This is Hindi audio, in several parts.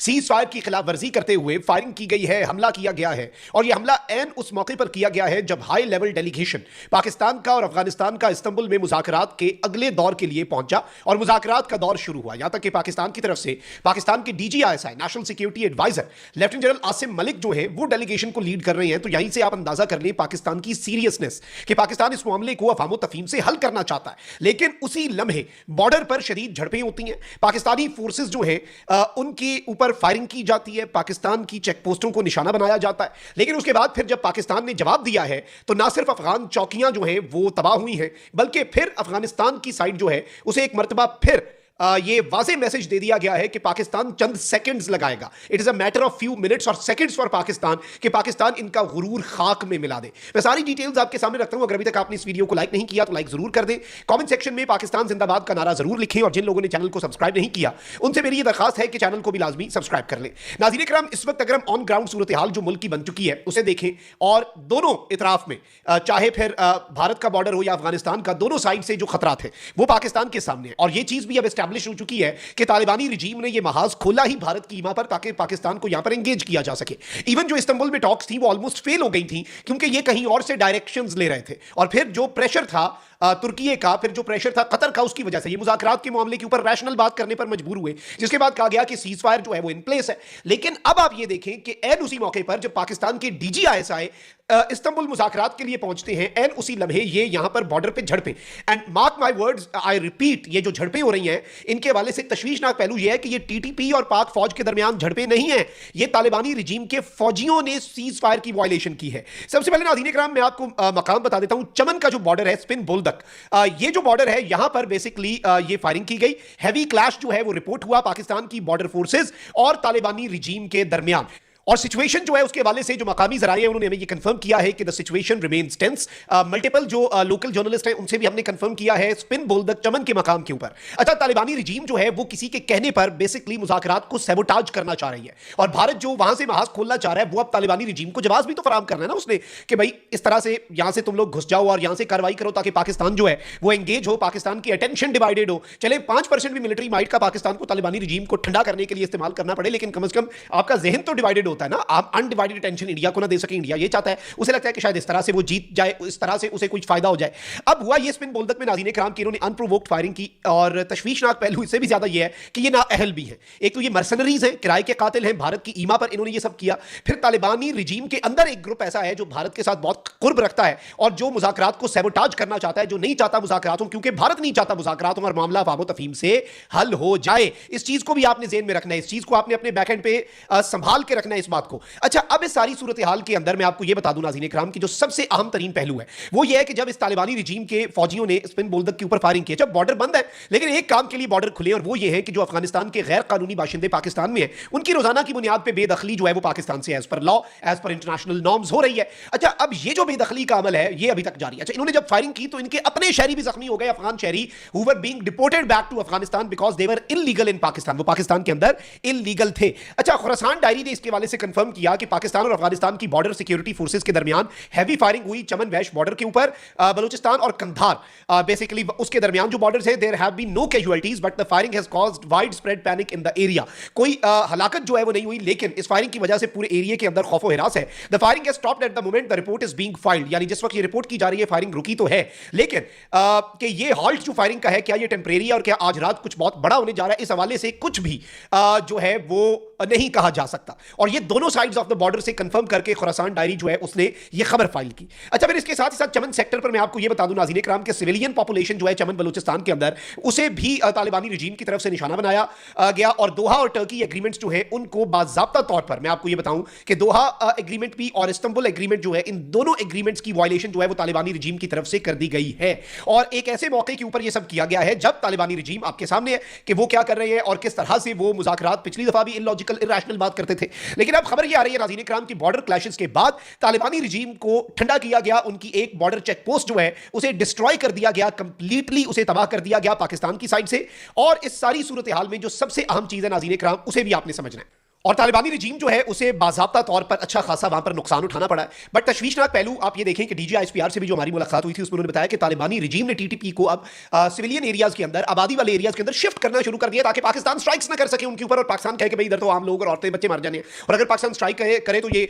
सीज फायर की खिलाफ वर्जी करते हुए फायरिंग की गई है, हमला किया गया है और यह हमला एन उस मौके पर किया गया है जब हाई लेवल डेलीगेशन पाकिस्तान का और अफगानिस्तान का इस्तांबुल में मुज़ाकरात के अगले दौर के लिए पहुंचा और मुज़ाकरात का दौर शुरू हुआ। यहां तक कि पाकिस्तान की तरफ से पाकिस्तान के DGISI national security adviser lieutenant general Asim Malik जो है वो डेलीगेशन को लीड कर रहे हैं। तो यहीं से आप अंदाजा कर लें पाकिस्तान की सीरियसनेस कि पाकिस्तान इस मामले को अफाम तफहीम से हल करना चाहता है, लेकिन उसी लम्हे बॉर्डर पर शदीद झड़पें होती हैं। पाकिस्तानी फोर्सेस जो है उनके ऊपर फायरिंग की जाती है, पाकिस्तान की चेक पोस्टों को निशाना बनाया जाता है। लेकिन उसके बाद फिर जब पाकिस्तान ने जवाब दिया है तो ना सिर्फ अफगान चौकियां जो हैं वो तबाह हुई हैं, बल्कि फिर अफगानिस्तान की साइड जो है उसे एक मरतबा फिर ये वाज़े मैसेज दे दिया गया है कि पाकिस्तान चंद सेकंड्स लगाएगा। It is a matter of few minutes और सेकंड्स फॉर पाकिस्तान कि पाकिस्तान इनका गुरूर खाक में मिला दे। मैं सारी डिटेल्स आपके सामने रखता हूं। अगर अभी तक आपने इस वीडियो को लाइक नहीं किया तो लाइक जरूर कर दें, कमेंट सेक्शन में पाकिस्तान जिंदाबाद का नारा जरूर लिखें और जिन लोगों ने चैनल को सब्सक्राइब नहीं किया उनसे मेरी ये दरखास्त है कि चैनल को भी लाजमी सब्सक्राइब कर लें। नाज़रीन इकराम, इस वक्त अगर हम ऑन ग्राउंड सूरत हाल जो मुल्क की बन चुकी है उसे देखें और दोनों इतराफ में चाहे फिर भारत का बॉर्डर हो या अफगानिस्तान का, दोनों साइड से जो खतरात है वो पाकिस्तान के सामने है। और ये चीज भी अब एस्टैब्लिश हो चुकी है कि तालिबानी रिजीम ने यह महाज खोला ही भारत की ईमा पर ताकि पाकिस्तान को यहां पर एंगेज किया जा सके। इवन जो इस्तांबुल में टॉक्स थी वो ऑलमोस्ट फेल हो गई थी क्योंकि ये कहीं और से डायरेक्शंस ले रहे थे और फिर जो प्रेशर था तुर्की का, फिर जो प्रेशर था कतर का, उसकी वजह से ये मुज़ाकरात के मामले के ऊपर रैशनल बात करने पर मजबूर हुए, जिसके बाद कहा गया कि सीज फायर जो है वो इन प्लेस है। लेकिन अब आप ये देखें कि एन उसी मौके पर जब पाकिस्तान के DGISI इस्तांबुल मुज़ाकरात के लिए पहुंचते हैं, एन उसी लम्हे ये यहां पर बॉर्डर पे झड़पें, and mark my words, I repeat, ये जो झड़पें हो रही हैं इनके हवाले से तशवीशनाक पहलू ये है कि ये TTP और पाक फौज के दरमियान झड़पें नहीं है, ये तालिबानी रिजीम के फौजियों ने सीज फायर की वायलेशन की है। सबसे पहले नाज़रीन इकराम मैं आपको मकाम बता देता हूं। चमन का जो बॉर्डर है, स्पिन बोल्दक, ये जो बॉर्डर है यहां पर बेसिकली ये फायरिंग की गई। हैवी क्लैश जो है वो रिपोर्ट हुआ पाकिस्तान की बॉर्डर फोर्सेस और तालिबानी रिजीम के दरमियान। और सिचुएशन जो है उसके हवाले से जो मकामी जराये हैं उन्होंने हमें ये कंफर्म किया है कि the situation remains tense. Multiple जो लोकल जर्नलिस्ट हैं उनसे भी हमने कंफर्म किया है स्पिन बोल्दक चमन के मकाम के ऊपर। अच्छा, तालिबानी रिजीम जो है वो किसी के कहने पर बेसिकली मुज़ाकरात को सैबोटाज करना चाह रही है और भारत जो वहां से महाज खोलना चाह रहा है वो अब तालिबानी रिजीम को जवाब भी तो फराहम करना है ना उसने कि भाई इस तरह से यहां से तुम लोग घुस जाओ और यहां से कार्रवाई करो ताकि पाकिस्तान जो है वो एंगेज हो, पाकिस्तान की अटेंशन डिवाइडेड हो। चले 5% भी मिलिट्री माइट का पाकिस्तान को तालिबानी रिजीम को ठंडा करने के लिए इस्तेमाल करना पड़े, लेकिन कम से कम आपका जहन तो डिवाइडेड होता है ना। आप अनडिवाइडेड अटेंशन इंडिया को ना दे सके, इंडिया ये चाहता है, उसे लगता है कि शायद इस तरह से वो जीत जाए, इस तरह से उसे कुछ फायदा हो जाए। अब हुआ ये स्पिन बोल्दक में नाज़रीन इकराम की इन्होंने अनप्रोवोक्ड फायरिंग की और तशवीशनाक पहलू इससे भी ज्यादा ये है कि ये नाअहल भी है। एक तो ये मर्सनरीज हैं, किराए के कातिल हैं, भारत की ईमा पर इन्होंने ये सब किया। फिर तालिबानी रिजीम के अंदर एक ग्रुप ऐसा है जो भारत के साथ बहुत कुर्ब रखता है और जो मुज़ाकरात को सैबोटाज करना चाहता है, जो नहीं चाहता मुज़ाकरात हो, क्योंकि भारत नहीं चाहता मुज़ाकरात हो और मामला अफवाह तफहीम से हल हो जाए। इस चीज को भी आपने ज़हन में रखना है, इस चीज को आपने अपने बैकएंड पे संभाल के रखना है इस बात को। अच्छा, अब इस सारी सूरत हाल के अंदर मैं आपको यह बता दूं नाज़रीन इकराम की जो सबसे अहम तरीन पहलू है वो यह है कि जब इस तालिबानी रिजीम के फौजियों ने स्पिन बोल्दक के ऊपर फायरिंग की, जब बॉर्डर बंद है लेकिन एक काम के लिए बॉर्डर खुले और वो ये है कि जो अफगानिस्तान के गैर कानूनी बाशिंदे पाकिस्तान में है उनकी रोजाना की बुनियाद पर बेदखली जो है वो पाकिस्तान से as per law, as per international norms हो रही है। अच्छा, अब ये जो बेदखली का अमल है ये अभी तक जारी है। अच्छा, इन्होंने जब फायरिंग की तो इनके अपने शहरी भी जख्मी हो गए, अफगान शहरी who were being deported back to Afghanistan because they were illegal in Pakistan, वो पाकिस्तान के अंदर इल्लीगल थे। अच्छा, खुरासान डायरी ने इसके हवाले से कंफर्म किया कि पाकिस्तान और अफगानिस्तान की बॉर्डर सिक्योरिटी फोर्सेस के दरमियान हैवी फायरिंग हुई चमन वैश बॉर्डर के ऊपर, बलूचिस्तान और कंधार बेसिकली उसके दरमियान जो बॉर्डर्स है, there have been no casualties but the firing has caused wide spread panic in the area. कोई हलाकत जो है वो नहीं हुई लेकिन इस फायरिंग की वजह से पूरे एरिया के अंदर खौफ व हिरास है। The firing has stopped at the moment the report is being filed, यानी जिस वक्त ये रिपोर्ट की जा रही है फायरिंग रुकी तो है, लेकिन कि ये हॉल्ट जो फायरिंग का है क्या ये टेम्परेरी है और क्या आज रात कुछ बहुत बड़ा होने जा रहा है, इस हवाले से कुछ भी जो है वो नहीं कहा जा सकता। और ये दोनों साइड्स ऑफ द बॉर्डर से कंफर्म करके खुरासान डायरी जो है उसने ये खबर फाइल की। अच्छा, फिर इसके साथ ही साथ चमन सेक्टर पर मैं आपको ये बता दूं नाज़रीन इकराम के सिविलियन पॉपुलेशन जो है चमन बलूचिस्तान के अंदर उसे भी तालिबानी रिजीम की तरफ से निशाना बनाया गया और दोहा और टर्की एग्रीमेंट्स जो है उनको बाज़ाब्ता तौर पर मैं आपको ये बताऊं कि दोहा एग्रीमेंट भी और इस्तांबुल एग्रीमेंट जो है, इन दोनों एग्रीमेंट्स की वायलेशन जो है वो तालिबानी रिजीम की तरफ से कर दी गई है। और एक ऐसे मौके के ऊपर ये सब किया गया है जब तालिबानी रिजीम आपके सामने है कि वो क्या कर रहे हैं और किस तरह से वो मुज़ाकरात पिछली दफा भी इलॉजिकल इरैशनल बात करते थे। लेकिन अब खबर ये आ रही है नाज़रीन इकराम की बॉर्डर क्लैशेस के बाद तालिबानी रिजीम को ठंडा किया गया, उनकी एक बॉर्डर चेक पोस्ट जो है उसे डिस्ट्रॉय कर दिया गया, कंप्लीटली उसे तबाह कर दिया गया पाकिस्तान की साइड से। और इस सारी सूरत हाल में जो सबसे अहम चीज है नाज़रीन इकराम उसे भी आपने समझना है। और तालिबानी रिजीम जो है उसे बाज़ाब्ता तौर पर अच्छा खासा वहां पर नुकसान उठाना पड़ा है। बट तशवीशनाक पहलू आप ये देखें कि डीजीआईएसपीआर से भी जो हमारी मुलाकात हुई थी उसमें उन्होंने बताया कि तालिबानी रिजीम ने टीटीपी को अब सिविलियन एरियाज के अंदर, आबादी वाले एरियाज के अंदर शिफ्ट करना शुरू कर दिया ताकि पाकिस्तान स्ट्राइक्स ना कर सके उनके ऊपर, और पाकिस्तान कहे कि भाई इधर तो आम लोग और औरतें बच्चे मार जाने हैं, और अगर पाकिस्तान स्ट्राइक करे तो ये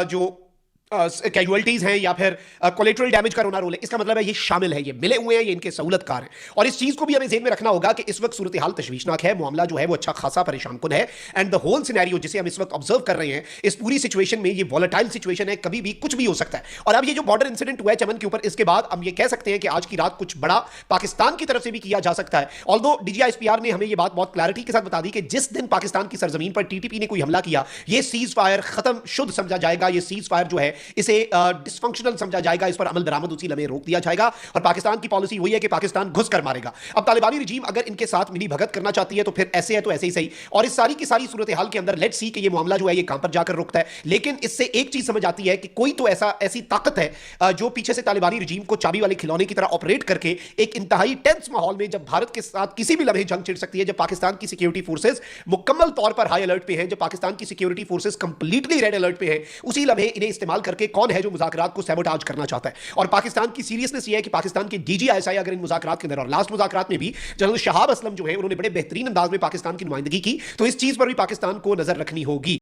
जो कैजुअलिटीज हैं या फिर कोलेटरल डैमेज का रोना रोल है, इसका मतलब है ये शामिल है, ये मिले हुए हैं, ये इनके सहूलतकार हैं। और इस चीज को भी हमें ज़हन में रखना होगा कि इस वक्त सूरत हाल तशवीशनाक है, मामला जो है वो अच्छा खासा परेशान कुन है। एंड द होल सिनेरियो जिसे हम इस वक्त ऑब्जर्व कर रहे हैं, इस पूरी सिचुएशन में ये वॉलेटाइल सिचुएशन है, कभी भी कुछ भी हो सकता है। और अब ये जो बॉर्डर इंसिडेंट हुआ है चमन के ऊपर, इसके बाद हम ये कह सकते हैं कि आज की रात कुछ बड़ा पाकिस्तान की तरफ से भी किया जा सकता है। ऑल्दो डीजीआईएसपीआर ने हमें ये बात बहुत क्लैरिटी के साथ बता दी कि जिस दिन पाकिस्तान की सरजमीन पर टीटीपी ने कोई हमला किया, ये सीज फायर खत्म शुद्ध समझा जाएगा, ये सीज फायर जो है इसे डिसफंक्शनल समझा जाएगा, इस पर अमल दरामद उसी लम्हे रोक दिया जाएगा। और पाकिस्तान की पॉलिसी वही है कि पाकिस्तान घुस कर मारेगा। अब तालिबानी रिजीम अगर इनके साथ मिली भगत करना चाहती है तो फिर ऐसे है तो ऐसे ही सही। और इस सारी की सारी सूरत हाल के अंदर लेट्स सी कि ये मामला जो है ये कहां पर जाकर रुकता है। लेकिन इससे एक चीज समझ आती है कि कोई तो ऐसी ताकत है जो पीछे से तालिबानी रिजीम को चाबी वाले खिलौने की तरह ऑपरेट करके एक इंतहाई टेंस माहौल में, जब भारत के साथ किसी भी लम्हे जंग छिड़ सकती है, जब पाकिस्तान की सिक्योरिटी फोर्सेज मुकम्मल तौर पर हाई अलर्ट पे हैं, जब पाकिस्तान की security forces completely red alert पे हैं, उसी लम्हे इन्हें इस्तेमाल करके कौन है जो मुज़ाकरात को सैबोटाज करना चाहता है। और पाकिस्तान की सीरियसनेस यह है कि पाकिस्तान के डीजीआईएसआई अगर इन मुज़ाकरात के अंदर, और लास्ट मुज़ाकरात में भी जनरल शहाब असलम जो है उन्होंने बड़े बेहतरीन अंदाज में पाकिस्तान की नुमाइंदगी की, तो इस चीज पर भी पाकिस्तान को नजर रखनी होगी।